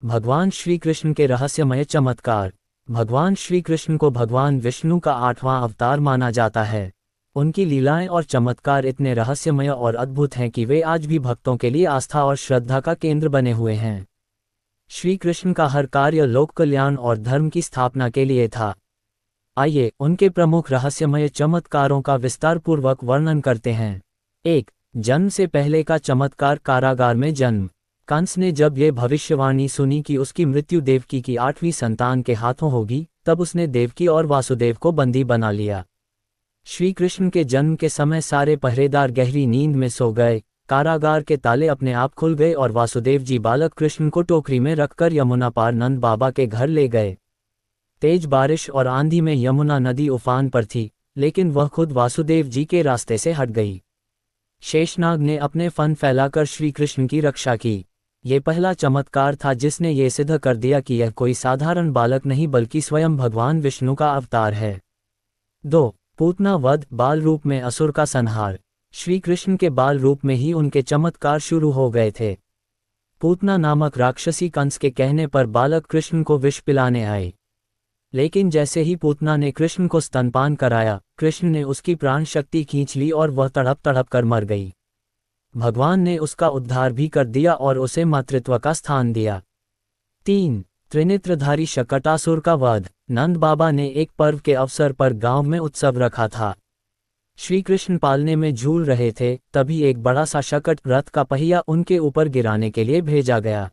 भगवान श्री कृष्ण के रहस्यमय चमत्कार। भगवान श्री कृष्ण को भगवान विष्णु का 8वां अवतार माना जाता है। उनकी लीलाएं और चमत्कार इतने रहस्यमय और अद्भुत हैं कि वे आज भी भक्तों के लिए आस्था और श्रद्धा का केंद्र बने हुए हैं। श्री कृष्ण का हर कार्य लोक कल्याण और धर्म की स्थापना के लिए था। आइए उनके प्रमुख रहस्यमय चमत्कारों का विस्तारपूर्वक वर्णन करते हैं। 1. जन्म से पहले का चमत्कार। कारागार में जन्म। कंस ने जब ये भविष्यवाणी सुनी कि उसकी मृत्यु देवकी की 8वीं संतान के हाथों होगी, तब उसने देवकी और वासुदेव को बंदी बना लिया। श्री कृष्ण के जन्म के समय सारे पहरेदार गहरी नींद में सो गए। कारागार के ताले अपने आप खुल गए और वासुदेव जी बालक कृष्ण को टोकरी में रखकर यमुना पार नंद बाबा के घर ले गए। तेज बारिश और आंधी में यमुना नदी उफान पर थी, लेकिन वह खुद वासुदेव जी के रास्ते से हट गई। शेषनाग ने अपने फन फैलाकर श्री कृष्ण की रक्षा की। ये पहला चमत्कार था जिसने ये सिद्ध कर दिया कि यह कोई साधारण बालक नहीं बल्कि स्वयं भगवान विष्णु का अवतार है। 2. पूतना वध। बाल रूप में असुर का संहार। श्री कृष्ण के बाल रूप में ही उनके चमत्कार शुरू हो गए थे। पूतना नामक राक्षसी कंस के कहने पर बालक कृष्ण को विष पिलाने आई, लेकिन जैसे ही पूतना ने कृष्ण को स्तनपान कराया, कृष्ण ने उसकी प्राण शक्ति खींच ली और वह तड़प तड़प कर मर गई। भगवान ने उसका उद्धार भी कर दिया और उसे मातृत्व का स्थान दिया। 3. त्रिनेत्रधारी शकटासुर का वध। नंद बाबा ने एक पर्व के अवसर पर गांव में उत्सव रखा था। श्री कृष्ण पालने में झूल रहे थे, तभी एक बड़ा सा शकट रथ का पहिया उनके ऊपर गिराने के लिए भेजा गया।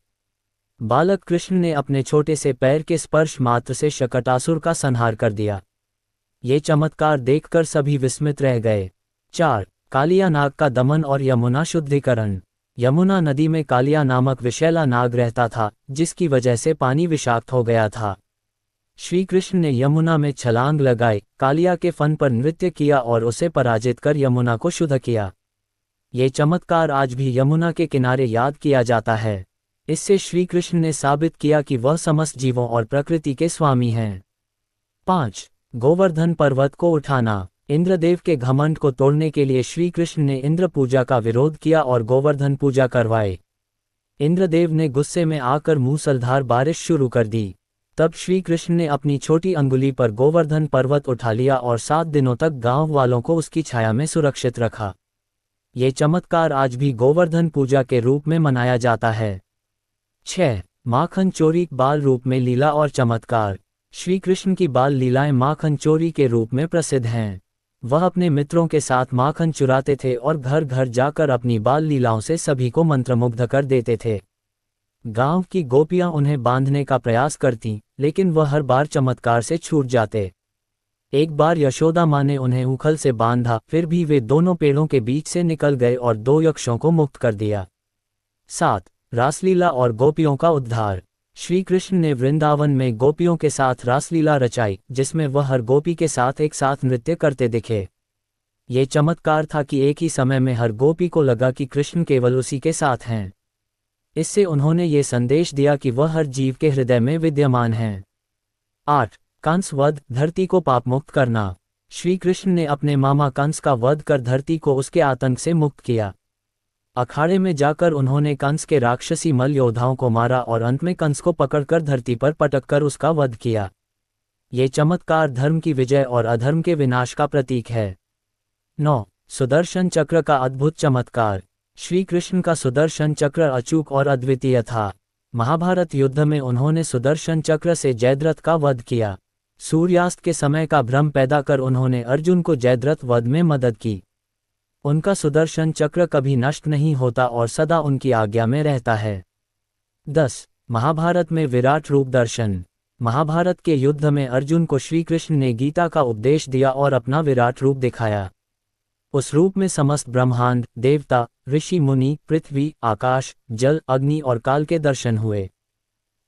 बालक कृष्ण ने अपने छोटे से पैर के स्पर्श मात्र से शकटासुर का संहार कर दिया। ये चमत्कार देखकर सभी विस्मित रह गए। 4. कालिया नाग का दमन और यमुना शुद्धिकरण। यमुना नदी में कालिया नामक विषैला नाग रहता था, जिसकी वजह से पानी विषाक्त हो गया था। श्री कृष्ण ने यमुना में छलांग लगाई, कालिया के फन पर नृत्य किया और उसे पराजित कर यमुना को शुद्ध किया। ये चमत्कार आज भी यमुना के किनारे याद किया जाता है। इससे श्री कृष्ण ने साबित किया कि वह समस्त जीवों और प्रकृति के स्वामी हैं। 5. गोवर्धन पर्वत को उठाना। इंद्रदेव के घमंड को तोड़ने के लिए श्री कृष्ण ने इंद्र पूजा का विरोध किया और गोवर्धन पूजा करवाई। इंद्रदेव ने गुस्से में आकर मूसलधार बारिश शुरू कर दी। तब श्री कृष्ण ने अपनी छोटी अंगुली पर गोवर्धन पर्वत उठा लिया और 7 दिनों तक गांव वालों को उसकी छाया में सुरक्षित रखा। ये चमत्कार आज भी गोवर्धन पूजा के रूप में मनाया जाता है। 6. माखन चोरी। बाल रूप में लीला और चमत्कार। श्री कृष्ण की बाल लीलाएं माखन चोरी के रूप में प्रसिद्ध हैं। वह अपने मित्रों के साथ माखन चुराते थे और घर घर जाकर अपनी बाल लीलाओं से सभी को मंत्रमुग्ध कर देते थे। गांव की गोपियां उन्हें बांधने का प्रयास करतीं, लेकिन वह हर बार चमत्कार से छूट जाते। एक बार यशोदा माँ ने उन्हें उखल से बांधा, फिर भी वे दोनों पेड़ों के बीच से निकल गए और 2 यक्षों को मुक्त कर दिया। 7. रासलीला और गोपियों का उद्धार। श्री कृष्ण ने वृंदावन में गोपियों के साथ रासलीला रचाई, जिसमें वह हर गोपी के साथ एक साथ नृत्य करते दिखे। ये चमत्कार था कि एक ही समय में हर गोपी को लगा कि कृष्ण केवल उसी के साथ हैं। इससे उन्होंने ये संदेश दिया कि वह हर जीव के हृदय में विद्यमान हैं। 8. कंस वध। धरती को पापमुक्त करना। श्री कृष्ण ने अपने मामा कंस का वध कर धरती को उसके आतंक से मुक्त किया। अखाड़े में जाकर उन्होंने कंस के राक्षसी मल्ल योद्धाओं को मारा और अंत में कंस को पकड़कर धरती पर पटककर उसका वध किया। ये चमत्कार धर्म की विजय और अधर्म के विनाश का प्रतीक है। 9. सुदर्शन चक्र का अद्भुत चमत्कार। श्री कृष्ण का सुदर्शन चक्र अचूक और अद्वितीय था। महाभारत युद्ध में उन्होंने सुदर्शन चक्र से जयद्रथ का वध किया। सूर्यास्त के समय का भ्रम पैदा कर उन्होंने अर्जुन को जयद्रथ वध में मदद की। उनका सुदर्शन चक्र कभी नष्ट नहीं होता और सदा उनकी आज्ञा में रहता है। 10. महाभारत में विराट रूप दर्शन। महाभारत के युद्ध में अर्जुन को श्री कृष्ण ने गीता का उपदेश दिया और अपना विराट रूप दिखाया। उस रूप में समस्त ब्रह्मांड, देवता, ऋषि मुनि, पृथ्वी, आकाश, जल, अग्नि और काल के दर्शन हुए।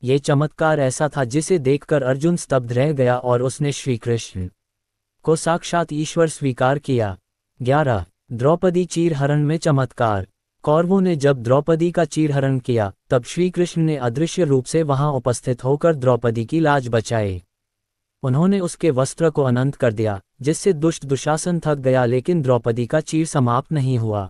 ये चमत्कार ऐसा था जिसे देखकर अर्जुन स्तब्ध रह गया और उसने श्री कृष्ण को साक्षात ईश्वर स्वीकार किया। 11. द्रौपदी चीरहरण में चमत्कार। कौरवों ने जब द्रौपदी का चीरहरण किया, तब श्री कृष्ण ने अदृश्य रूप से वहां उपस्थित होकर द्रौपदी की लाज बचाई। उन्होंने उसके वस्त्र को अनंत कर दिया, जिससे दुष्ट दुशासन थक गया, लेकिन द्रौपदी का चीर समाप्त नहीं हुआ।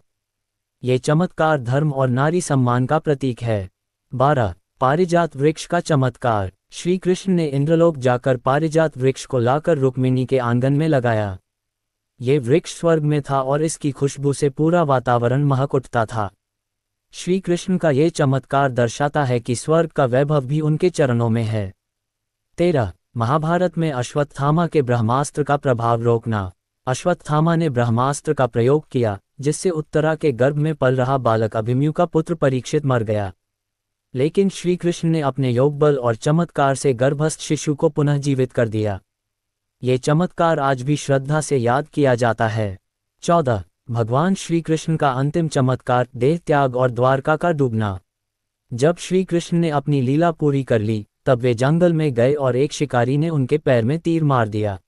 ये चमत्कार धर्म और नारी सम्मान का प्रतीक है। 12. पारिजात वृक्ष का चमत्कार। श्री कृष्ण ने इंद्रलोक जाकर पारिजात वृक्ष को लाकर रुक्मिणी के आंगन में लगाया। ये वृक्ष स्वर्ग में था और इसकी खुशबू से पूरा वातावरण महक उठता था। श्री कृष्ण का ये चमत्कार दर्शाता है कि स्वर्ग का वैभव भी उनके चरणों में है। 13. महाभारत में अश्वत्थामा के ब्रह्मास्त्र का प्रभाव रोकना। अश्वत्थामा ने ब्रह्मास्त्र का प्रयोग किया, जिससे उत्तरा के गर्भ में पल रहा बालक अभिमन्यु का पुत्र परीक्षित मर गया। लेकिन श्री कृष्ण ने अपने योगबल और चमत्कार से गर्भस्थ शिशु को पुनः जीवित कर दिया। ये चमत्कार आज भी श्रद्धा से याद किया जाता है। 14. भगवान श्री कृष्ण का अंतिम चमत्कार, देह त्याग और द्वारका का डूबना। जब श्री कृष्ण ने अपनी लीला पूरी कर ली, तब वे जंगल में गए और एक शिकारी ने उनके पैर में तीर मार दिया।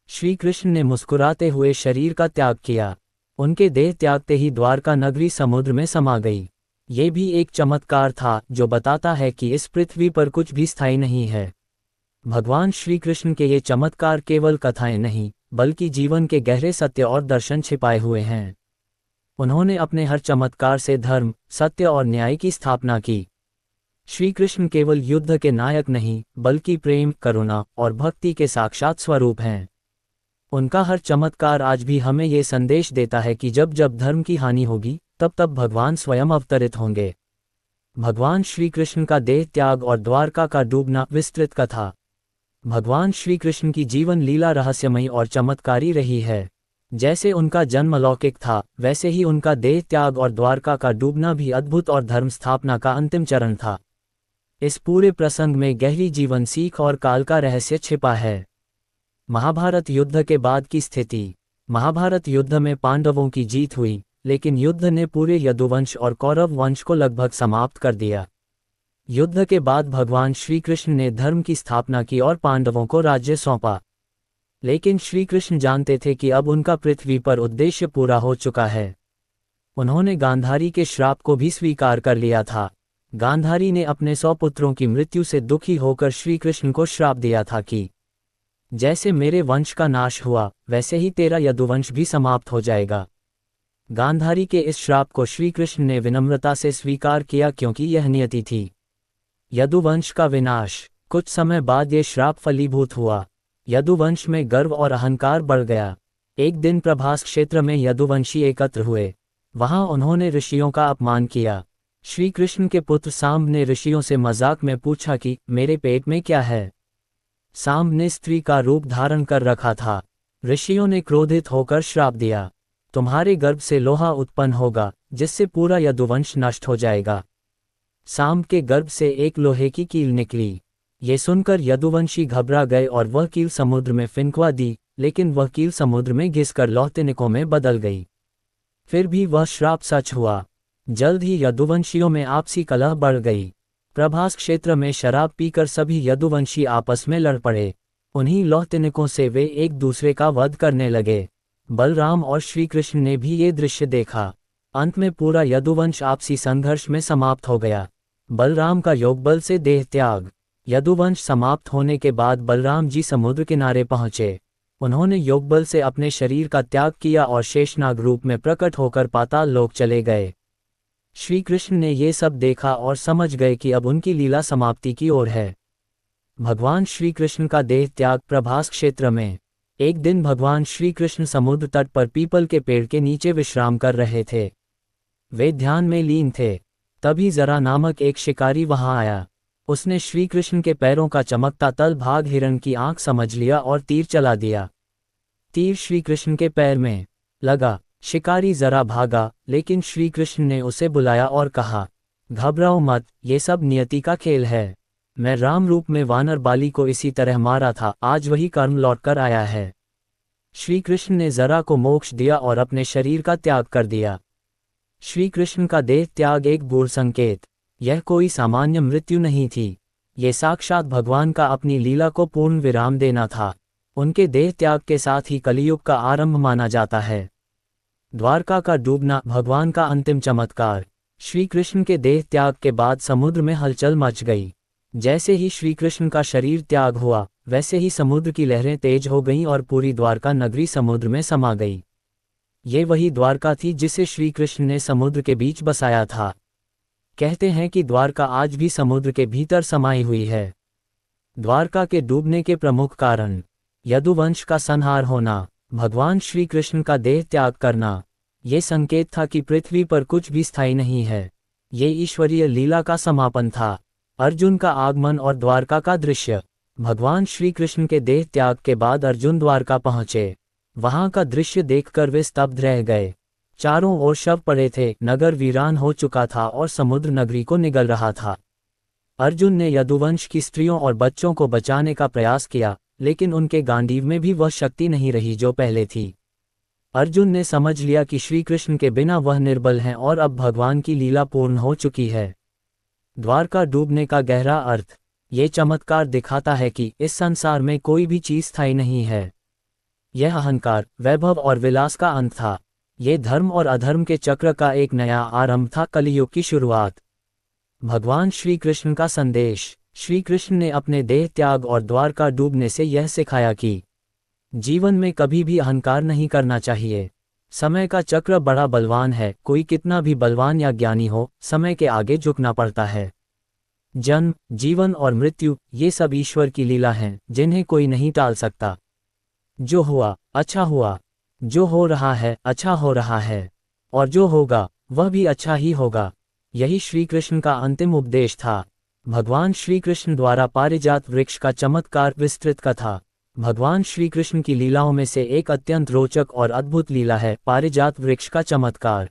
श्री कृष्ण ने मुस्कुराते हुए शरीर का त्याग किया। उनके देह त्यागते ही द्वारका नगरी समुद्र में समा गई। ये भी एक चमत्कार था जो बताता है कि इस पृथ्वी पर कुछ भी स्थायी नहीं है। भगवान श्री कृष्ण के ये चमत्कार केवल कथाएं नहीं, बल्कि जीवन के गहरे सत्य और दर्शन छिपाए हुए हैं। उन्होंने अपने हर चमत्कार से धर्म, सत्य और न्याय की स्थापना की। श्री कृष्ण केवल युद्ध के नायक नहीं, बल्कि प्रेम, करुणा और भक्ति के साक्षात स्वरूप हैं। उनका हर चमत्कार आज भी हमें ये संदेश देता है कि जब जब धर्म की हानि होगी, तब तब भगवान स्वयं अवतरित होंगे। भगवान श्री कृष्ण का देह त्याग और द्वारका का डूबना। विस्तृत कथा। भगवान श्री कृष्ण की जीवन लीला रहस्यमयी और चमत्कारी रही है। जैसे उनका जन्म अलौकिक था, वैसे ही उनका देह त्याग और द्वारका का डूबना भी अद्भुत और धर्म स्थापना का अंतिम चरण था। इस पूरे प्रसंग में गहरी जीवन सीख और काल का रहस्य छिपा है। महाभारत युद्ध के बाद की स्थिति। महाभारत युद्ध में पांडवों की जीत हुई, लेकिन युद्ध ने पूरे यदुवंश और कौरव वंश को लगभग समाप्त कर दिया। युद्ध के बाद भगवान श्री कृष्ण ने धर्म की स्थापना की और पांडवों को राज्य सौंपा। लेकिन श्री कृष्ण जानते थे कि अब उनका पृथ्वी पर उद्देश्य पूरा हो चुका है। उन्होंने गांधारी के श्राप को भी स्वीकार कर लिया था। गांधारी ने अपने 100 पुत्रों की मृत्यु से दुखी होकर श्री कृष्ण को श्राप दिया था कि जैसे मेरे वंश का नाश हुआ, वैसे ही तेरा यदुवंश भी समाप्त हो जाएगा। गांधारी के इस श्राप को श्री कृष्ण ने विनम्रता से स्वीकार किया, क्योंकि यह नियति थी। यदुवंश का विनाश। कुछ समय बाद ये श्राप फलीभूत हुआ। यदुवंश में गर्व और अहंकार बढ़ गया। एक दिन प्रभास क्षेत्र में यदुवंशी एकत्र हुए। वहां उन्होंने ऋषियों का अपमान किया। श्री कृष्ण के पुत्र सांब ने ऋषियों से मजाक में पूछा कि मेरे पेट में क्या है। सांब ने स्त्री का रूप धारण कर रखा था। ऋषियों ने क्रोधित होकर श्राप दिया, तुम्हारे गर्भ से लोहा उत्पन्न होगा, जिससे पूरा यदुवंश नष्ट हो जाएगा। सांब के गर्भ से एक लोहे की कील निकली। ये सुनकर यदुवंशी घबरा गए और वह कील समुद्र में फिंकवा दी, लेकिन वह कील समुद्र में घिसकर लौहतिनकों में बदल गई। फिर भी वह श्राप सच हुआ। जल्द ही यदुवंशियों में आपसी कलह बढ़ गई। प्रभास क्षेत्र में शराब पीकर सभी यदुवंशी आपस में लड़ पड़े। उन्हीं लौहतिनकों से वे एक दूसरे का वध करने लगे। बलराम और श्री कृष्ण ने भी ये दृश्य देखा। अंत में पूरा यदुवंश आपसी संघर्ष में समाप्त हो गया। बलराम का योगबल से देह त्याग। यदुवंश समाप्त होने के बाद बलराम जी समुद्र किनारे पहुंचे। उन्होंने योगबल से अपने शरीर का त्याग किया और शेषनाग रूप में प्रकट होकर पाताल लोक चले गए। श्री कृष्ण ने ये सब देखा और समझ गए कि अब उनकी लीला समाप्ति की ओर है। भगवान श्री कृष्ण का देह त्याग। प्रभास क्षेत्र में एक दिन भगवान श्री कृष्ण समुद्र तट पर पीपल के पेड़ के नीचे विश्राम कर रहे थे। वे ध्यान में लीन थे। तभी जरा नामक एक शिकारी वहां आया। उसने श्री कृष्ण के पैरों का चमकता तल भाग हिरण की आंख समझ लिया और तीर चला दिया। तीर श्री कृष्ण के पैर में लगा। शिकारी जरा भागा, लेकिन श्री कृष्ण ने उसे बुलाया और कहा, घबराओ मत, ये सब नियति का खेल है। मैं राम रूप में वानर बाली को इसी तरह मारा था, आज वही कर्म लौटकर आया है। श्री कृष्ण ने जरा को मोक्ष दिया और अपने शरीर का त्याग कर दिया। श्री कृष्ण का देह त्याग एक गूढ़ संकेत। यह कोई सामान्य मृत्यु नहीं थी। ये साक्षात भगवान का अपनी लीला को पूर्ण विराम देना था। उनके देह त्याग के साथ ही कलियुग का आरंभ माना जाता है। द्वारका का डूबना। भगवान का अंतिम चमत्कार। श्री कृष्ण के देह त्याग के बाद समुद्र में हलचल मच गई। जैसे ही श्री कृष्ण का शरीर त्याग हुआ, वैसे ही समुद्र की लहरें तेज हो गईं और पूरी द्वारका नगरी समुद्र में समा गई। ये वही द्वारका थी जिसे श्री कृष्ण ने समुद्र के बीच बसाया था। कहते हैं कि द्वारका आज भी समुद्र के भीतर समाई हुई है। द्वारका के डूबने के प्रमुख कारण: यदुवंश का संहार होना, भगवान श्री कृष्ण का देह त्याग करना। ये संकेत था कि पृथ्वी पर कुछ भी स्थायी नहीं है। ये ईश्वरीय लीला का समापन था। अर्जुन का आगमन और द्वारका का दृश्य। भगवान श्री कृष्ण के देह त्याग के बाद अर्जुन द्वारका पहुंचे। वहां का दृश्य देखकर वे स्तब्ध रह गए। चारों ओर शव पड़े थे, नगर वीरान हो चुका था और समुद्र नगरी को निगल रहा था। अर्जुन ने यदुवंश की स्त्रियों और बच्चों को बचाने का प्रयास किया, लेकिन उनके गांडीव में भी वह शक्ति नहीं रही जो पहले थी। अर्जुन ने समझ लिया कि श्री कृष्ण के बिना वह निर्बल हैं और अब भगवान की लीला पूर्ण हो चुकी है। द्वारका डूबने का गहरा अर्थ: ये चमत्कार दिखाता है कि इस संसार में कोई भी चीज स्थायी नहीं है। यह अहंकार, वैभव और विलास का अंत था। ये धर्म और अधर्म के चक्र का एक नया आरंभ था, कलियुग की शुरुआत। भगवान श्री कृष्ण का संदेश: श्री कृष्ण ने अपने देह त्याग और द्वारका डूबने से यह सिखाया कि जीवन में कभी भी अहंकार नहीं करना चाहिए। समय का चक्र बड़ा बलवान है, कोई कितना भी बलवान या ज्ञानी हो, समय के आगे झुकना पड़ता है। जन्म, जीवन और मृत्यु, ये सब ईश्वर की लीला हैं, जिन्हें कोई नहीं टाल सकता। जो हुआ, अच्छा हुआ। जो हो रहा है, अच्छा हो रहा है। और जो होगा, वह भी अच्छा ही होगा। यही श्री कृष्ण का अंतिम उपदेश था। भगवान श्री कृष्ण द्वारा पारिजात वृक्ष का चमत्कार विस्तृत कथा। भगवान श्री कृष्ण की लीलाओं में से एक अत्यंत रोचक और अद्भुत लीला है पारिजात वृक्ष का चमत्कार।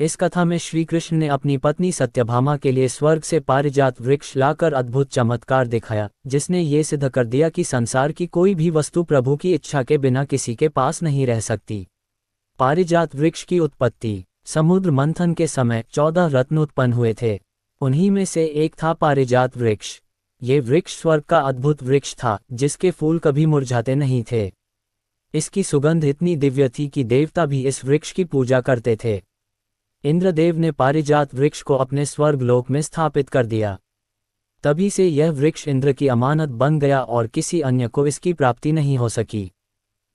इस कथा में श्री कृष्ण ने अपनी पत्नी सत्यभामा के लिए स्वर्ग से पारिजात वृक्ष लाकर अद्भुत चमत्कार दिखाया, जिसने ये सिद्ध कर दिया कि संसार की कोई भी वस्तु प्रभु की इच्छा के बिना किसी के पास नहीं रह सकती। पारिजात वृक्ष की उत्पत्ति: समुद्र मंथन के समय 14 रत्न उत्पन्न हुए थे। उन्हीं में से एक था पारिजात वृक्ष। ये वृक्ष स्वर्ग का अद्भुत वृक्ष था, जिसके फूल कभी मुरझाते नहीं थे। इसकी सुगंध इतनी दिव्य थी कि देवता भी इस वृक्ष की पूजा करते थे। इंद्रदेव ने पारिजात वृक्ष को अपने स्वर्ग लोक में स्थापित कर दिया। तभी से यह वृक्ष इंद्र की अमानत बन गया और किसी अन्य को इसकी प्राप्ति नहीं हो सकी।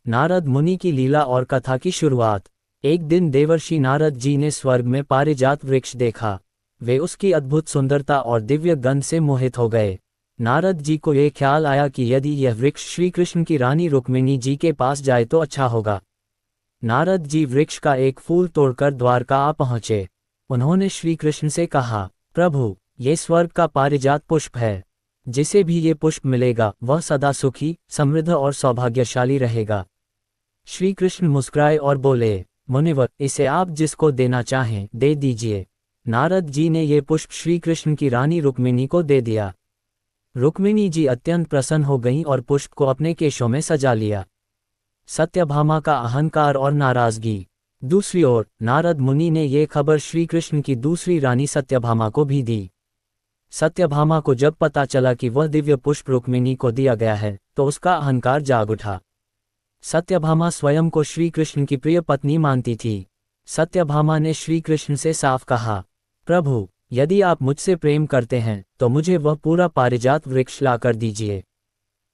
नारद मुनि की लीला और कथा की शुरुआत: एक दिन देवर्षि नारद जी ने स्वर्ग में पारिजात वृक्ष देखा। वे उसकी अद्भुत सुंदरता और दिव्य गंध से मोहित हो गए। नारद जी को यह ख्याल आया कि यदि यह वृक्ष श्री कृष्ण की रानी रुक्मिणी जी के पास जाए तो अच्छा होगा। नारद जी वृक्ष का एक फूल तोड़कर द्वारका आ पहुंचे। उन्होंने श्री कृष्ण से कहा, प्रभु, ये स्वर्ग का पारिजात पुष्प है। जिसे भी ये पुष्प मिलेगा वह सदा सुखी, समृद्ध और सौभाग्यशाली रहेगा। श्री कृष्ण मुस्कुराए और बोले, मुनिवर, इसे आप जिसको देना चाहें दे दीजिए। नारद जी ने ये पुष्प श्री कृष्ण की रानी रुक्मिणी को दे दिया। रुक्मिणी जी अत्यंत प्रसन्न हो गईं और पुष्प को अपने केशों में सजा लिया। सत्यभामा का अहंकार और नाराजगी। दूसरी ओर नारद मुनि ने ये खबर श्री कृष्ण की दूसरी रानी सत्यभामा को भी दी। सत्यभामा को जब पता चला कि वह दिव्य पुष्प रुक्मिणी को दिया गया है, तो उसका अहंकार जाग उठा। सत्यभामा स्वयं को श्री कृष्ण की प्रिय पत्नी मानती थी। सत्यभामा ने श्री कृष्ण से साफ कहा, प्रभु, यदि आप मुझसे प्रेम करते हैं तो मुझे वह पूरा पारिजात वृक्ष ला कर दीजिए।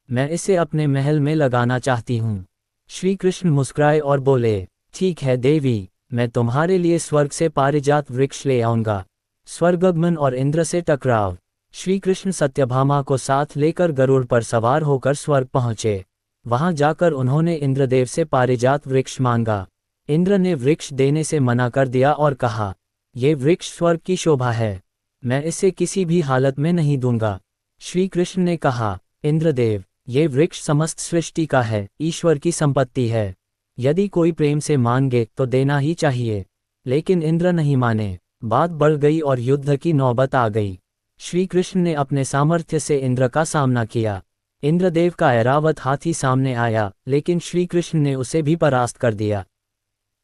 मैं इसे अपने महल में लगाना चाहती हूँ। श्री कृष्ण मुस्कुराए और बोले, ठीक है देवी, मैं तुम्हारे लिए स्वर्ग से पारिजात वृक्ष ले आऊंगा। स्वर्गगमन और इंद्र से टकराव। श्री कृष्ण सत्यभामा को साथ लेकर गरुड़ पर सवार होकर स्वर्ग पहुंचे। वहां जाकर उन्होंने इंद्रदेव से पारिजात वृक्ष मांगा। इंद्र ने वृक्ष देने से मना कर दिया और कहा, ये वृक्ष स्वर्ग की शोभा है, मैं इसे किसी भी हालत में नहीं दूंगा। श्री कृष्ण ने कहा, इंद्रदेव, ये वृक्ष समस्त सृष्टि का है, ईश्वर की संपत्ति है। यदि कोई प्रेम से मांगे तो देना ही चाहिए। लेकिन इंद्र नहीं माने। बात बढ़ गई और युद्ध की नौबत आ गई। श्री कृष्ण ने अपने सामर्थ्य से इंद्र का सामना किया। इंद्रदेव का ऐरावत हाथी सामने आया, लेकिन श्री कृष्ण ने उसे भी परास्त कर दिया।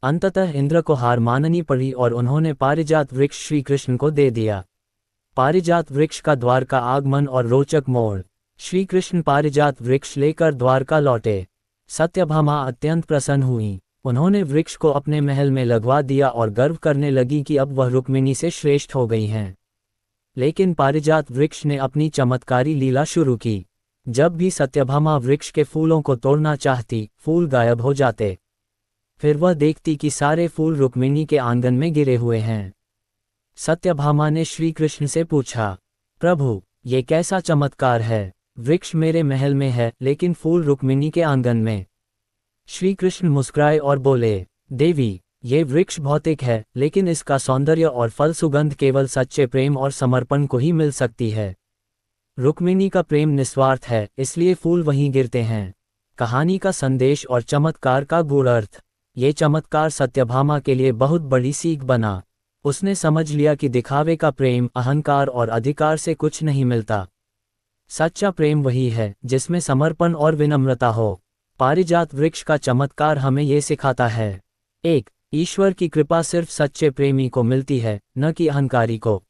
अंततः इंद्र को हार माननी पड़ी और उन्होंने पारिजात वृक्ष श्री कृष्ण को दे दिया। पारिजात वृक्ष का द्वारका आगमन और रोचक मोड़। श्री कृष्ण पारिजात वृक्ष लेकर द्वारका लौटे। सत्यभामा अत्यंत प्रसन्न हुई। उन्होंने वृक्ष को अपने महल में लगवा दिया और गर्व करने लगी कि अब वह रुक्मिणी से श्रेष्ठ हो गई हैं। लेकिन पारिजात वृक्ष ने अपनी चमत्कारी लीला शुरू की। जब भी सत्यभामा वृक्ष के फूलों को तोड़ना चाहती, फूल गायब हो जाते। फिर वह देखती कि सारे फूल रुक्मिणी के आंगन में गिरे हुए हैं। सत्यभामा ने श्री कृष्ण से पूछा, प्रभु, ये कैसा चमत्कार है? वृक्ष मेरे महल में है, लेकिन फूल रुक्मिणी के आंगन में। श्री कृष्ण मुस्कुराए और बोले, देवी, ये वृक्ष भौतिक है, लेकिन इसका सौंदर्य और फल सुगंध केवल सच्चे प्रेम और समर्पण को ही मिल सकती है। रुक्मिणी का प्रेम निस्वार्थ है, इसलिए फूल वहीं गिरते हैं। कहानी का संदेश और चमत्कार का गूढ़ अर्थ। ये चमत्कार सत्यभामा के लिए बहुत बड़ी सीख बना। उसने समझ लिया कि दिखावे का प्रेम अहंकार और अधिकार से कुछ नहीं मिलता। सच्चा प्रेम वही है जिसमें समर्पण और विनम्रता हो। पारिजात वृक्ष का चमत्कार हमें ये सिखाता है। 1. ईश्वर की कृपा सिर्फ सच्चे प्रेमी को मिलती है, न कि अहंकारी को।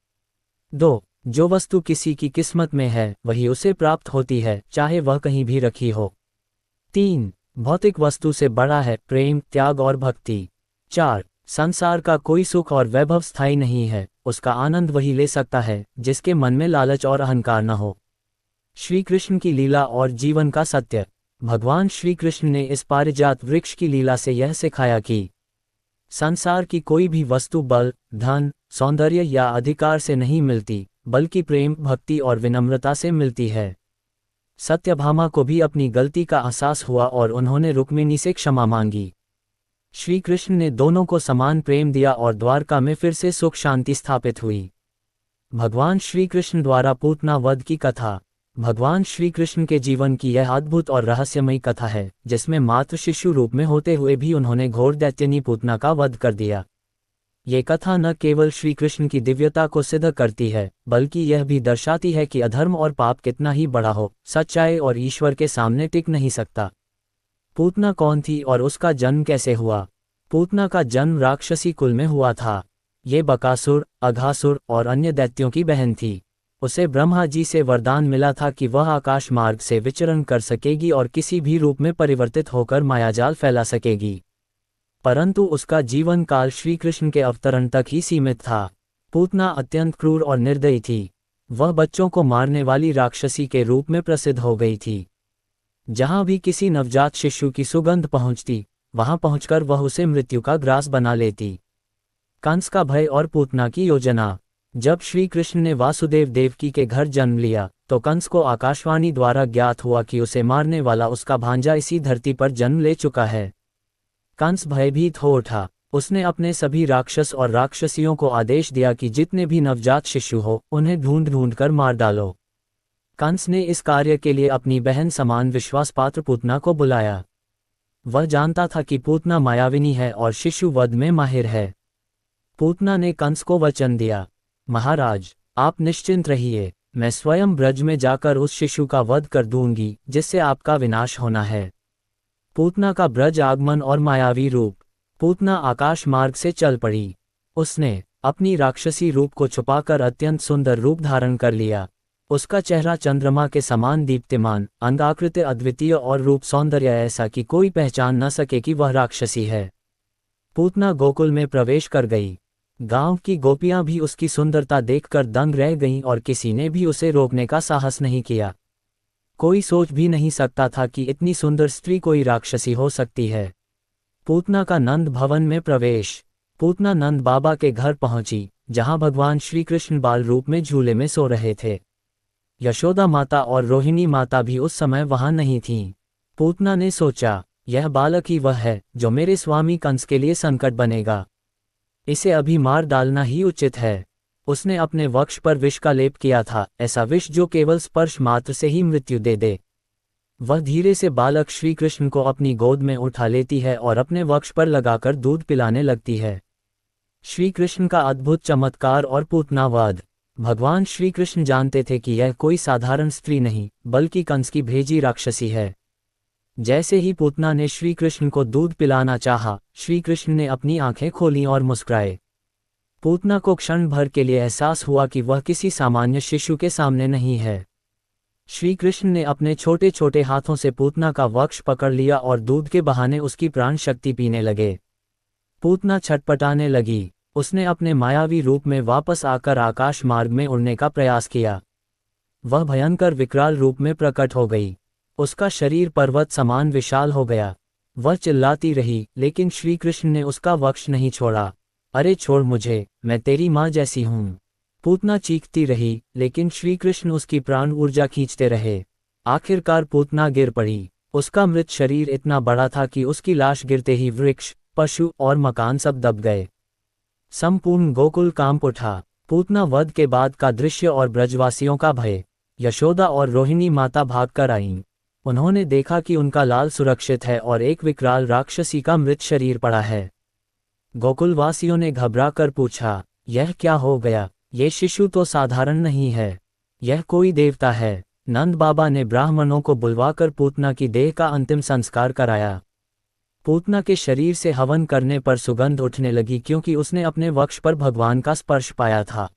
2. जो वस्तु किसी की किस्मत में है वही उसे प्राप्त होती है, चाहे वह कहीं भी रखी हो। 3. भौतिक वस्तु से बड़ा है प्रेम, त्याग और भक्ति। 4. संसार का कोई सुख और वैभव स्थायी नहीं है, उसका आनंद वही ले सकता है जिसके मन में लालच और अहंकार न हो। श्री कृष्ण की लीला और जीवन का सत्य। भगवान श्री कृष्ण ने इस पारिजात वृक्ष की लीला से यह सिखाया कि संसार की कोई भी वस्तु बल, धन, सौंदर्य या अधिकार से नहीं मिलती, बल्कि प्रेम, भक्ति और विनम्रता से मिलती है। सत्यभामा को भी अपनी गलती का एहसास हुआ और उन्होंने रुक्मिणी से क्षमा मांगी। श्री कृष्ण ने दोनों को समान प्रेम दिया और द्वारका में फिर से सुख शांति स्थापित हुई। भगवान श्री कृष्ण द्वारा पूतना वध की कथा। भगवान श्री कृष्ण के जीवन की यह अद्भुत और रहस्यमयी कथा है, जिसमें मात्र शिशु रूप में होते हुए भी उन्होंने घोर दैत्यनी पूतना का वध कर दिया। ये कथा न केवल श्री कृष्ण की दिव्यता को सिद्ध करती है, बल्कि यह भी दर्शाती है कि अधर्म और पाप कितना ही बड़ा हो, सच्चाई और ईश्वर के सामने टिक नहीं सकता। पूतना कौन थी और उसका जन्म कैसे हुआ? पूतना का जन्म राक्षसी कुल में हुआ था। ये बकासुर, अघासुर और अन्य दैत्यों की बहन थी। उसे ब्रह्मा जी से वरदान मिला था कि वह आकाश मार्ग से विचरण कर सकेगी और किसी भी रूप में परिवर्तित होकर मायाजाल फैला सकेगी। परंतु उसका जीवन काल श्री कृष्ण के अवतरण तक ही सीमित था। पूतना अत्यंत क्रूर और निर्दयी थी। वह बच्चों को मारने वाली राक्षसी के रूप में प्रसिद्ध हो गई थी। जहां भी किसी नवजात शिशु की सुगंध पहुंचती, वहां पहुंचकर वह उसे मृत्यु का ग्रास बना लेती। कंस का भय और पूतना की योजना। जब श्री कृष्ण ने वासुदेव देवकी के घर जन्म लिया, तो कंस को आकाशवाणी द्वारा ज्ञात हुआ कि उसे मारने वाला उसका भांजा इसी धरती पर जन्म ले चुका है। कंस भयभीत हो उठा। उसने अपने सभी राक्षस और राक्षसियों को आदेश दिया कि जितने भी नवजात शिशु हो, उन्हें ढूंढ ढूंढ कर मार डालो। कंस ने इस कार्य के लिए अपनी बहन समान विश्वासपात्र पूतना को बुलाया। वह जानता था कि पूतना मायाविनी है और शिशु वध में माहिर है। पूतना ने कंस को वचन दिया, महाराज, आप निश्चिंत रहिए, मैं स्वयं ब्रज में जाकर उस शिशु का वध कर दूंगी जिससे आपका विनाश होना है। पूतना का ब्रज आगमन और मायावी रूप। पूतना आकाश मार्ग से चल पड़ी। उसने अपनी राक्षसी रूप को छुपाकर अत्यंत सुंदर रूप धारण कर लिया। उसका चेहरा चंद्रमा के समान दीप्तिमान, अंगाकृति अद्वितीय और रूप सौंदर्य ऐसा कि कोई पहचान न सके कि वह राक्षसी है। पूतना गोकुल में प्रवेश कर गई। गांव की गोपियां भी उसकी सुंदरता देखकर दंग रह गईं और किसी ने भी उसे रोकने का साहस नहीं किया। कोई सोच भी नहीं सकता था कि इतनी सुंदर स्त्री कोई राक्षसी हो सकती है। पूतना का नंद भवन में प्रवेश। पूतना नंद बाबा के घर पहुंची, जहां भगवान श्री कृष्ण बाल रूप में झूले में सो रहे थे। यशोदा माता और रोहिणी माता भी उस समय वहां नहीं थीं। पूतना ने सोचा, यह बालक ही वह है जो मेरे स्वामी कंस के लिए संकट बनेगा। इसे अभी मार डालना ही उचित है। उसने अपने वक्ष पर विष का लेप किया था, ऐसा विष जो केवल स्पर्श मात्र से ही मृत्यु दे दे। वह धीरे से बालक श्री कृष्ण को अपनी गोद में उठा लेती है और अपने वक्ष पर लगाकर दूध पिलाने लगती है। श्री कृष्ण का अद्भुत चमत्कार और पूतना वध। भगवान श्री कृष्ण जानते थे कि यह कोई साधारण स्त्री नहीं, बल्कि कंस की भेजी राक्षसी है। जैसे ही पूतना ने श्री कृष्ण को दूध पिलाना चाहा, श्री कृष्ण ने अपनी आंखें खोलीं और मुस्कुराए। पूतना को क्षण भर के लिए एहसास हुआ कि वह किसी सामान्य शिशु के सामने नहीं है। श्री कृष्ण ने अपने छोटे छोटे हाथों से पूतना का वक्ष पकड़ लिया और दूध के बहाने उसकी प्राण शक्ति पीने लगे। पूतना छटपटाने लगी। उसने अपने मायावी रूप में वापस आकर आकाश मार्ग में उड़ने का प्रयास किया। वह भयंकर विकराल रूप में प्रकट हो गई। उसका शरीर पर्वत समान विशाल हो गया। वह चिल्लाती रही, लेकिन श्री कृष्ण ने उसका वक्ष नहीं छोड़ा। अरे छोड़ मुझे, मैं तेरी माँ जैसी हूँ। पूतना चीखती रही, लेकिन श्री कृष्ण उसकी प्राण ऊर्जा खींचते रहे। आखिरकार पूतना गिर पड़ी। उसका मृत शरीर इतना बड़ा था कि उसकी लाश गिरते ही वृक्ष, पशु और मकान सब दब गए। संपूर्ण गोकुल कांप उठा। पूतना वध के बाद का दृश्य और ब्रजवासियों का भय। यशोदा और रोहिणी माता भागकर आईं। उन्होंने देखा कि उनका लाल सुरक्षित है और एक विकराल राक्षसी का मृत शरीर पड़ा है। गोकुलवासियों ने घबराकर पूछा, यह क्या हो गया? ये शिशु तो साधारण नहीं है, यह कोई देवता है। नंद बाबा ने ब्राह्मणों को बुलवाकर पूतना की देह का अंतिम संस्कार कराया। पूतना के शरीर से हवन करने पर सुगंध उठने लगी क्योंकि उसने अपने वक्ष पर भगवान का स्पर्श पाया था।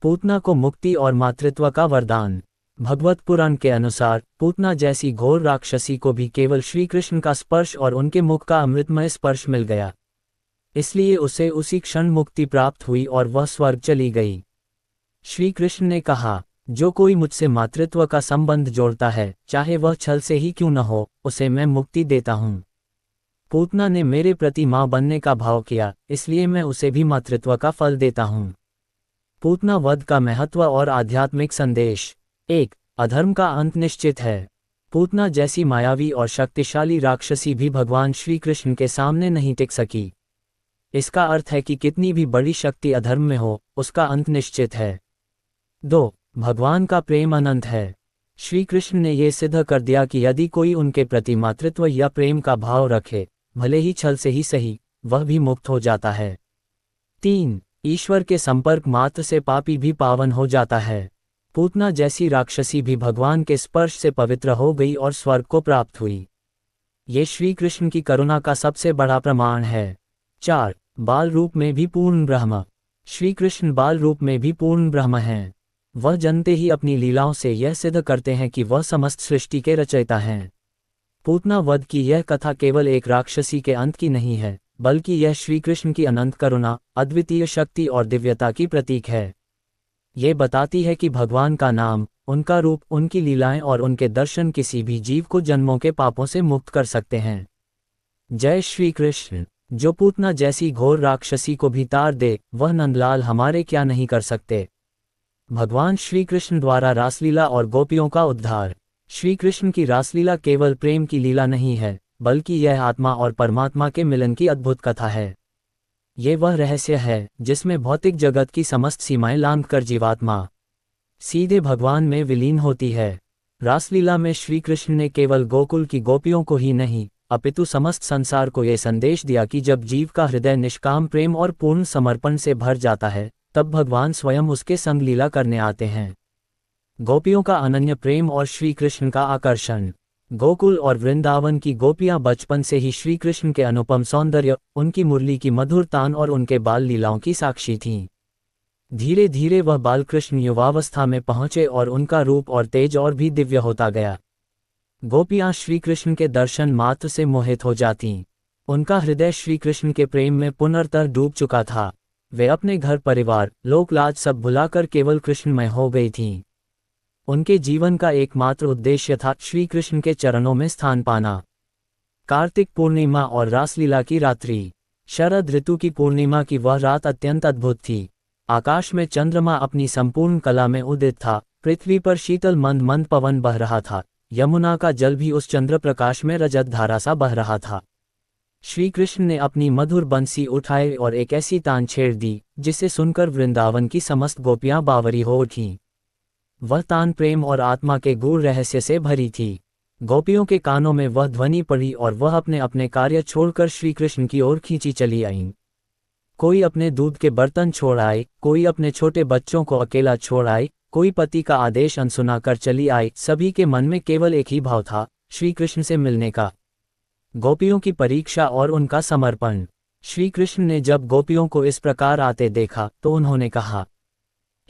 पूतना को मुक्ति और मातृत्व का वरदान। भगवत पुराण के अनुसार पूतना जैसी घोर राक्षसी को भी केवल श्री कृष्ण का स्पर्श और उनके मुख का अमृतमय स्पर्श मिल गया। इसलिए उसे उसी क्षण मुक्ति प्राप्त हुई और वह स्वर्ग चली गई। श्री कृष्ण ने कहा, जो कोई मुझसे मातृत्व का संबंध जोड़ता है, चाहे वह छल से ही क्यों न हो, उसे मैं मुक्ति देता हूँ। पूतना ने मेरे प्रति माँ बनने का भाव किया, इसलिए मैं उसे भी मातृत्व का फल देता हूँ। पूतना वध का महत्व और आध्यात्मिक संदेश। 1. अधर्म का अंत निश्चित है। पूतना जैसी मायावी और शक्तिशाली राक्षसी भी भगवान श्री कृष्ण के सामने नहीं टिक सकी। इसका अर्थ है कि कितनी भी बड़ी शक्ति अधर्म में हो, उसका अंत निश्चित है। 2. भगवान का प्रेम अनंत है। श्री कृष्ण ने यह सिद्ध कर दिया कि यदि कोई उनके प्रति मातृत्व या प्रेम का भाव रखे, भले ही छल से ही सही, वह भी मुक्त हो जाता है। 3. ईश्वर के संपर्क मात्र से पापी भी पावन हो जाता है। पूतना जैसी राक्षसी भी भगवान के स्पर्श से पवित्र हो गई और स्वर्ग को प्राप्त हुई। ये श्री कृष्ण की करुणा का सबसे बड़ा प्रमाण है। 4. बाल रूप में भी पूर्ण ब्रह्म। श्री कृष्ण बाल रूप में भी पूर्ण ब्रह्म हैं। वह जनते ही अपनी लीलाओं से यह सिद्ध करते हैं कि वह समस्त सृष्टि के रचयिता हैं। पूतना वध की यह कथा केवल एक राक्षसी के अंत की नहीं है, बल्कि यह श्री कृष्ण की अनंत करुणा, अद्वितीय शक्ति और दिव्यता की प्रतीक है। ये बताती है कि भगवान का नाम, उनका रूप, उनकी लीलाएं और उनके दर्शन किसी भी जीव को जन्मों के पापों से मुक्त कर सकते हैं। जय श्री कृष्ण। जो पूतना जैसी घोर राक्षसी को भी तार दे, वह नंदलाल हमारे क्या नहीं कर सकते। भगवान श्री कृष्ण द्वारा रासलीला और गोपियों का उद्धार। श्री कृष्ण की रासलीला केवल प्रेम की लीला नहीं है, बल्कि यह आत्मा और परमात्मा के मिलन की अद्भुत कथा है। ये वह रहस्य है जिसमें भौतिक जगत की समस्त सीमाएं लांघकर जीवात्मा सीधे भगवान में विलीन होती है। रासलीला में श्री कृष्ण ने केवल गोकुल की गोपियों को ही नहीं, अपितु समस्त संसार को यह संदेश दिया कि जब जीव का हृदय निष्काम प्रेम और पूर्ण समर्पण से भर जाता है, तब भगवान स्वयं उसके संग लीला करने आते हैं। गोपियों का अनन्य प्रेम और श्री कृष्ण का आकर्षण। गोकुल और वृंदावन की गोपियां बचपन से ही श्री कृष्ण के अनुपम सौंदर्य, उनकी मुरली की मधुर तान और उनके बाल लीलाओं की साक्षी थीं। धीरे धीरे वह बालकृष्ण युवावस्था में पहुंचे और उनका रूप और तेज और भी दिव्य होता गया। गोपियां श्री कृष्ण के दर्शन मात्र से मोहित हो जातीं। उनका हृदय श्री कृष्ण के प्रेम में पुनर्तः डूब चुका था। वे अपने घर परिवार, लोकलाज सब भुलाकर केवल कृष्णमय हो गई थीं। उनके जीवन का एकमात्र उद्देश्य था श्री कृष्ण के चरणों में स्थान पाना। कार्तिक पूर्णिमा और रासलीला की रात्रि। शरद ऋतु की पूर्णिमा की वह रात अत्यंत अद्भुत थी। आकाश में चंद्रमा अपनी संपूर्ण कला में उदित था, पृथ्वी पर शीतल मंद मंद पवन बह रहा था, यमुना का जल भी उस चंद्र प्रकाश में रजत धारा सा बह रहा था। श्री कृष्ण ने अपनी मधुर बंसी उठाई और एक ऐसी तान छेड़ दी, जिसे सुनकर वृंदावन की समस्त गोपियां बावरी हो उठीं। वह तान प्रेम और आत्मा के गूढ़ रहस्य से भरी थी। गोपियों के कानों में वह ध्वनि पड़ी और वह अपने अपने कार्य छोड़कर श्री कृष्ण की ओर खींची चली आईं। कोई अपने दूध के बर्तन छोड़ आए, कोई अपने छोटे बच्चों को अकेला छोड़ आए, कोई पति का आदेश अनसुना कर चली आई। सभी के मन में केवल एक ही भाव था, श्री कृष्ण से मिलने का। गोपियों की परीक्षा और उनका समर्पण। श्री कृष्ण ने जब गोपियों को इस प्रकार आते देखा तो उन्होंने कहा,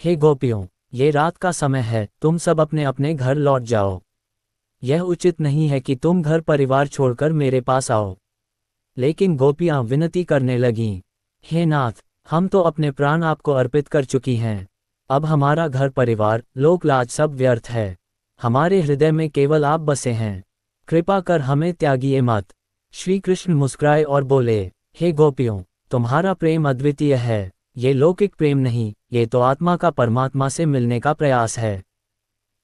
हे गोपियों, ये रात का समय है, तुम सब अपने अपने घर लौट जाओ। यह उचित नहीं है कि तुम घर परिवार छोड़कर मेरे पास आओ। लेकिन गोपियां विनती करने लगीं, हे नाथ, हम तो अपने प्राण आपको अर्पित कर चुकी हैं। अब हमारा घर परिवार, लोकलाज सब व्यर्थ है। हमारे हृदय में केवल आप बसे हैं। कृपा कर हमें त्यागिए मत। श्री कृष्ण मुस्कुराए और बोले, हे गोपियों, तुम्हारा प्रेम अद्वितीय है, ये लौकिक प्रेम नहीं, ये तो आत्मा का परमात्मा से मिलने का प्रयास है।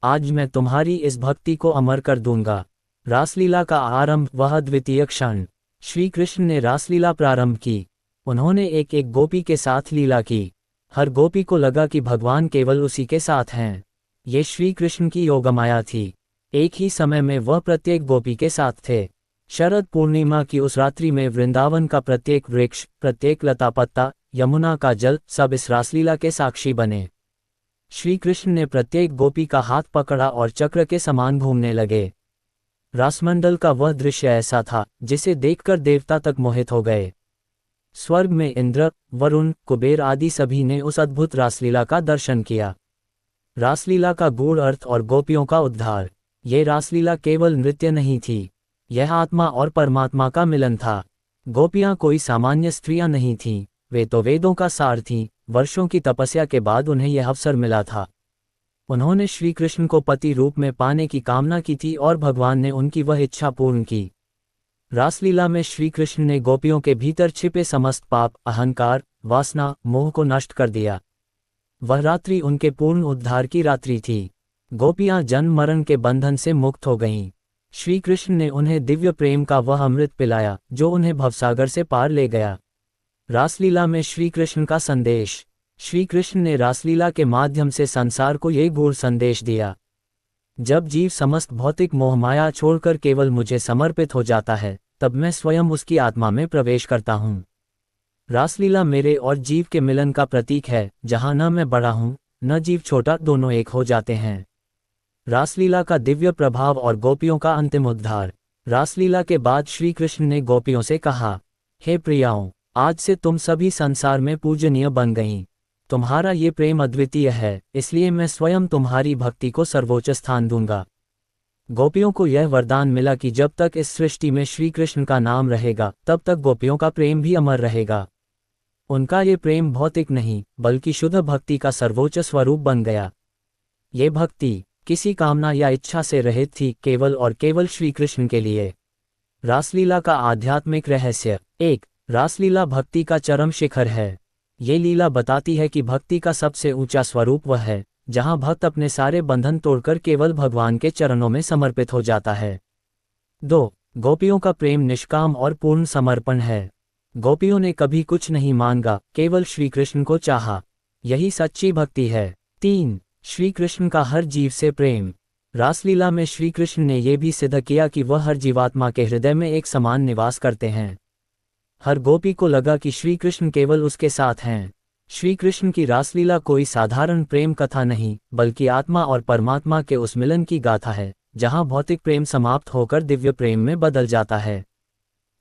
आज मैं तुम्हारी इस भक्ति को अमर कर दूंगा। रासलीला का आरंभ, वह अद्वितीय क्षण। श्री कृष्ण ने रासलीला प्रारंभ की। उन्होंने एक एक गोपी के साथ लीला की। हर गोपी को लगा कि भगवान केवल उसी के साथ हैं। ये श्री कृष्ण की योगमाया थी। एक ही समय में वह प्रत्येक गोपी के साथ थे। शरद पूर्णिमा की उस रात्रि में वृंदावन का प्रत्येक वृक्ष, प्रत्येक लता पत्ता, यमुना का जल, सब इस रासलीला के साक्षी बने। श्री कृष्ण ने प्रत्येक गोपी का हाथ पकड़ा और चक्र के समान घूमने लगे। रासमंडल का वह दृश्य ऐसा था जिसे देखकर देवता तक मोहित हो गए। स्वर्ग में इंद्र, वरुण, कुबेर आदि सभी ने उस अद्भुत रासलीला का दर्शन किया। रासलीला का गूढ़ अर्थ और गोपियों का उद्धार। ये रासलीला केवल नृत्य नहीं थी, यह आत्मा और परमात्मा का मिलन था। गोपियां कोई सामान्य स्त्रियां नहीं थीं, वे तो वेदों का सार थीं। वर्षों की तपस्या के बाद उन्हें यह अवसर मिला था। उन्होंने श्री कृष्ण को पति रूप में पाने की कामना की थी और भगवान ने उनकी वह इच्छा पूर्ण की। रासलीला में श्री कृष्ण ने गोपियों के भीतर छिपे समस्त पाप, अहंकार, वासना, मोह को नष्ट कर दिया। वह रात्रि उनके पूर्ण उद्धार की रात्रि थी। गोपियां जन्म मरण के बंधन से मुक्त हो गईं। श्री कृष्ण ने उन्हें दिव्य प्रेम का वह अमृत पिलाया जो उन्हें भवसागर से पार ले गया। रासलीला में श्री कृष्ण का संदेश। श्री कृष्ण ने रासलीला के माध्यम से संसार को ये गूढ़ संदेश दिया, जब जीव समस्त भौतिक मोहमाया छोड़कर केवल मुझे समर्पित हो जाता है, तब मैं स्वयं उसकी आत्मा में प्रवेश करता हूँ। रासलीला मेरे और जीव के मिलन का प्रतीक है, जहाँ न मैं बड़ा हूँ न जीव छोटा, दोनों एक हो जाते हैं। रासलीला का दिव्य प्रभाव और गोपियों का अंतिम उद्धार। रासलीला के बाद श्री कृष्ण ने गोपियों से कहा, हे प्रियाओं, आज से तुम सभी संसार में पूजनीय बन गईं। तुम्हारा ये प्रेम अद्वितीय है, इसलिए मैं स्वयं तुम्हारी भक्ति को सर्वोच्च स्थान दूंगा। गोपियों को यह वरदान मिला कि जब तक इस सृष्टि में श्री कृष्ण का नाम रहेगा, तब तक गोपियों का प्रेम भी अमर रहेगा। उनका ये प्रेम भौतिक नहीं, बल्कि शुद्ध भक्ति का सर्वोच्च स्वरूप बन गया। ये भक्ति किसी कामना या इच्छा से रहित थी, केवल और केवल श्री कृष्ण के लिए। रासलीला का आध्यात्मिक रहस्य। 1. रासलीला भक्ति का चरम शिखर है। ये लीला बताती है कि भक्ति का सबसे ऊंचा स्वरूप वह है जहां भक्त अपने सारे बंधन तोड़कर केवल भगवान के चरणों में समर्पित हो जाता है। 2. गोपियों का प्रेम निष्काम और पूर्ण समर्पण है। गोपियों ने कभी कुछ नहीं मांगा, केवल श्री कृष्ण को चाहा। यही सच्ची भक्ति है। 3. श्री कृष्ण का हर जीव से प्रेम। रासलीला में श्री कृष्ण ने यह भी सिद्ध किया कि वह हर जीवात्मा के हृदय में एक समान निवास करते हैं। हर गोपी को लगा कि श्री कृष्ण केवल उसके साथ हैं। श्री कृष्ण की रासलीला कोई साधारण प्रेम कथा नहीं, बल्कि आत्मा और परमात्मा के उस मिलन की गाथा है, जहां भौतिक प्रेम समाप्त होकर दिव्य प्रेम में बदल जाता है।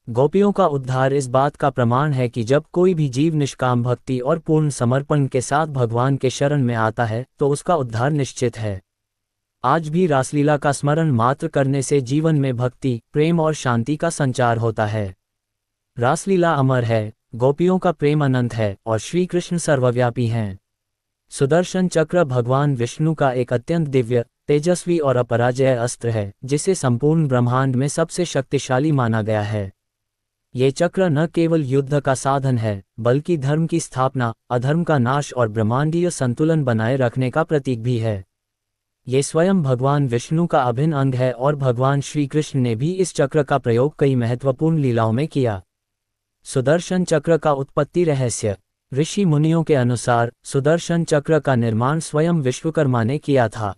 गोपियों का उद्धार इस बात का प्रमाण है कि जब कोई भी जीव निष्काम भक्ति और पूर्ण समर्पण के साथ भगवान के शरण में आता है, तो उसका उद्धार निश्चित है। आज भी रासलीला का स्मरण मात्र करने से जीवन में भक्ति, प्रेम और शांति का संचार होता है। रासलीला अमर है, गोपियों का प्रेम अनंत है और श्री कृष्ण सर्वव्यापी हैं। सुदर्शन चक्र भगवान विष्णु का एक अत्यंत दिव्य, तेजस्वी और अपराजेय अस्त्र है, जिसे संपूर्ण ब्रह्मांड में सबसे शक्तिशाली माना गया है। ये चक्र न केवल युद्ध का साधन है, बल्कि धर्म की स्थापना, अधर्म का नाश और ब्रह्मांडीय संतुलन बनाए रखने का प्रतीक भी है। ये स्वयं भगवान विष्णु का अभिन्न अंग है और भगवान श्री कृष्ण ने भी इस चक्र का प्रयोग कई महत्वपूर्ण लीलाओं में किया। सुदर्शन चक्र का उत्पत्ति रहस्य। ऋषि मुनियों के अनुसार सुदर्शन चक्र का निर्माण स्वयं विश्वकर्मा ने किया था।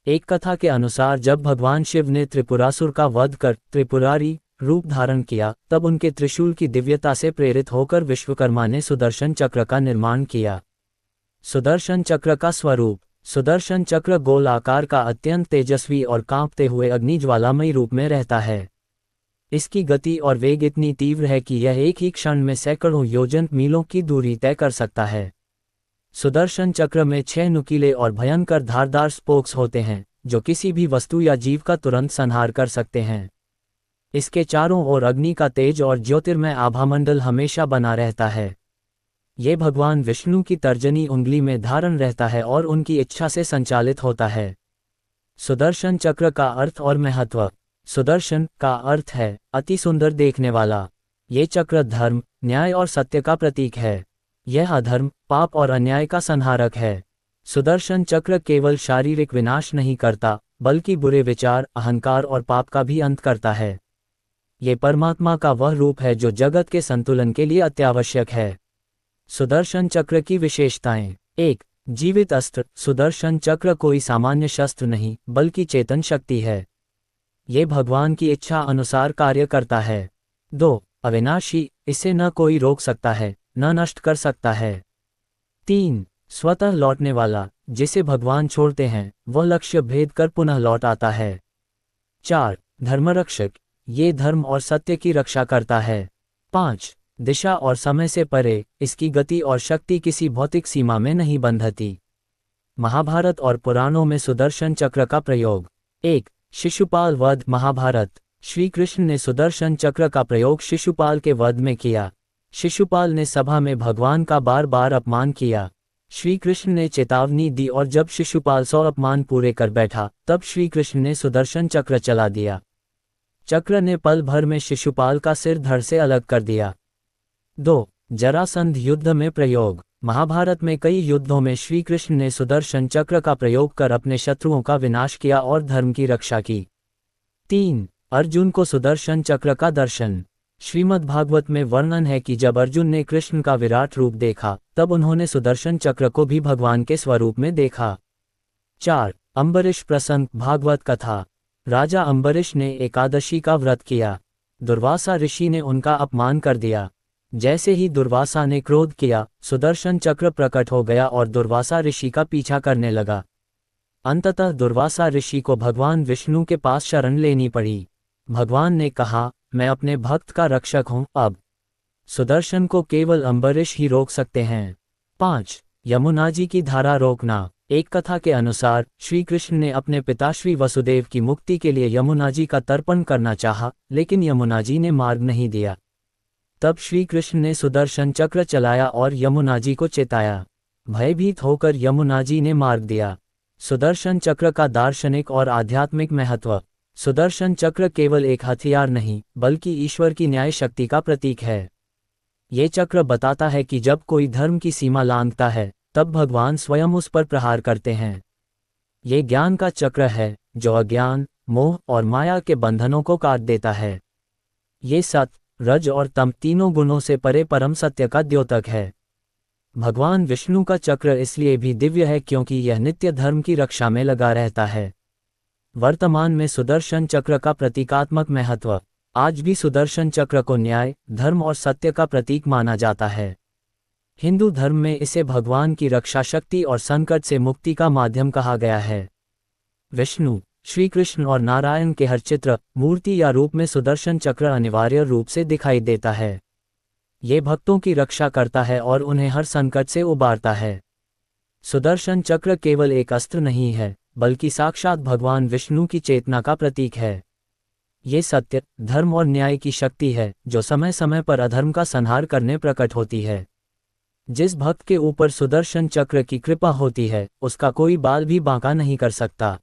एक कथा के अनुसार जब भगवान शिव ने त्रिपुरासुर का वध कर त्रिपुरारी रूप धारण किया, तब उनके त्रिशूल की दिव्यता से प्रेरित होकर विश्वकर्मा ने सुदर्शन चक्र का निर्माण किया। सुदर्शन चक्र का स्वरूप। सुदर्शन चक्र गोल आकार का अत्यंत तेजस्वी और कांपते हुए अग्निज्वालामयी रूप में रहता है। इसकी गति और वेग इतनी तीव्र है कि यह एक ही क्षण में सैकड़ों योजन मीलों की दूरी तय कर सकता है। सुदर्शन चक्र में 6 नुकीले और भयंकर धारदार स्पोक्स होते हैं, जो किसी भी वस्तु या जीव का तुरंत संहार कर सकते हैं। इसके चारों ओर अग्नि का तेज और ज्योतिर्मय आभामंडल हमेशा बना रहता है। ये भगवान विष्णु की तर्जनी उंगली में धारण रहता है और उनकी इच्छा से संचालित होता है। सुदर्शन चक्र का अर्थ और महत्व। सुदर्शन का अर्थ है अति सुंदर देखने वाला। ये चक्र धर्म, न्याय और सत्य का प्रतीक है। यह अधर्म, पाप और अन्याय का संहारक है। सुदर्शन चक्र केवल शारीरिक विनाश नहीं करता, बल्कि बुरे विचार, अहंकार और पाप का भी अंत करता है। ये परमात्मा का वह रूप है जो जगत के संतुलन के लिए अत्यावश्यक है। सुदर्शन चक्र की विशेषताएं। 1. जीवित अस्त्र। सुदर्शन चक्र कोई सामान्य शस्त्र नहीं, बल्कि चेतन शक्ति है। ये भगवान की इच्छा अनुसार कार्य करता है। 2. अविनाशी। इसे न कोई रोक सकता है, न नष्ट कर सकता है। 3. स्वतः लौटने वाला। जिसे भगवान छोड़ते हैं, वह लक्ष्य भेद कर पुनः लौट आता है। 4. धर्मरक्षक। ये धर्म और सत्य की रक्षा करता है। 5. दिशा और समय से परे। इसकी गति और शक्ति किसी भौतिक सीमा में नहीं बंधती। महाभारत और पुराणों में सुदर्शन चक्र का प्रयोग। 1. शिशुपाल वध। महाभारत। श्री कृष्ण ने सुदर्शन चक्र का प्रयोग शिशुपाल के वध में किया। शिशुपाल ने सभा में भगवान का बार बार अपमान किया। श्री कृष्ण ने चेतावनी दी और जब शिशुपाल 100 अपमान पूरे कर बैठा, तब श्री कृष्ण ने सुदर्शन चक्र चला दिया। चक्र ने पल भर में शिशुपाल का सिर धड़ से अलग कर दिया। 2. जरासंध युद्ध में प्रयोग। महाभारत में कई युद्धों में श्री कृष्ण ने सुदर्शन चक्र का प्रयोग कर अपने शत्रुओं का विनाश किया और धर्म की रक्षा की। 3. अर्जुन को सुदर्शन चक्र का दर्शन। श्रीमद् भागवत में वर्णन है कि जब अर्जुन ने कृष्ण का विराट रूप देखा, तब उन्होंने सुदर्शन चक्र को भी भगवान के स्वरूप में देखा। 4. अम्बरीश प्रसंग। भागवत कथा। राजा अम्बरीश ने एकादशी का व्रत किया। दुर्वासा ऋषि ने उनका अपमान कर दिया। जैसे ही दुर्वासा ने क्रोध किया, सुदर्शन चक्र प्रकट हो गया और दुर्वासा ऋषि का पीछा करने लगा। अंततः दुर्वासा ऋषि को भगवान विष्णु के पास शरण लेनी पड़ी। भगवान ने कहा, मैं अपने भक्त का रक्षक हूं। अब सुदर्शन को केवल अम्बरीश ही रोक सकते हैं। 5. यमुना जी की धारा रोकना। एक कथा के अनुसार श्री कृष्ण ने अपने पिता श्री वसुदेव की मुक्ति के लिए यमुना जी का तर्पण करना चाहा, लेकिन यमुना जी ने मार्ग नहीं दिया। तब श्री कृष्ण ने सुदर्शन चक्र चलाया और यमुना जी को चेताया। भयभीत होकर यमुना जी ने मार्ग दिया। सुदर्शन चक्र का दार्शनिक और आध्यात्मिक महत्व। सुदर्शन चक्र केवल एक हथियार नहीं, बल्कि ईश्वर की न्याय शक्ति का प्रतीक है। ये चक्र बताता है कि जब कोई धर्म की सीमा लांघता है, तब भगवान स्वयं उस पर प्रहार करते हैं। ये ज्ञान का चक्र है, जो अज्ञान, मोह और माया के बंधनों को काट देता है। ये सत्य, रज और तम तीनों गुणों से परे परम सत्य का द्योतक है। भगवान विष्णु का चक्र इसलिए भी दिव्य है क्योंकि यह नित्य धर्म की रक्षा में लगा रहता है। वर्तमान में सुदर्शन चक्र का प्रतीकात्मक महत्व। आज भी सुदर्शन चक्र को न्याय, धर्म और सत्य का प्रतीक माना जाता है। हिंदू धर्म में इसे भगवान की रक्षा शक्ति और संकट से मुक्ति का माध्यम कहा गया है। विष्णु, श्री कृष्ण और नारायण के हर चित्र, मूर्ति या रूप में सुदर्शन चक्र अनिवार्य रूप से दिखाई देता है। ये भक्तों की रक्षा करता है और उन्हें हर संकट से उबारता है। सुदर्शन चक्र केवल एक अस्त्र नहीं है, बल्कि साक्षात भगवान विष्णु की चेतना का प्रतीक है। ये सत्य, धर्म और न्याय की शक्ति है, जो समय समय पर अधर्म का संहार करने प्रकट होती है। जिस भक्त के ऊपर सुदर्शन चक्र की कृपा होती है, उसका कोई बाल भी बांका नहीं कर सकता।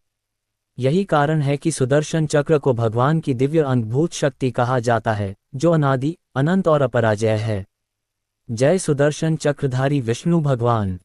यही कारण है कि सुदर्शन चक्र को भगवान की दिव्य अद्भुत शक्ति कहा जाता है, जो अनादि, अनंत और अपराजय है। जय सुदर्शन चक्रधारी विष्णु भगवान।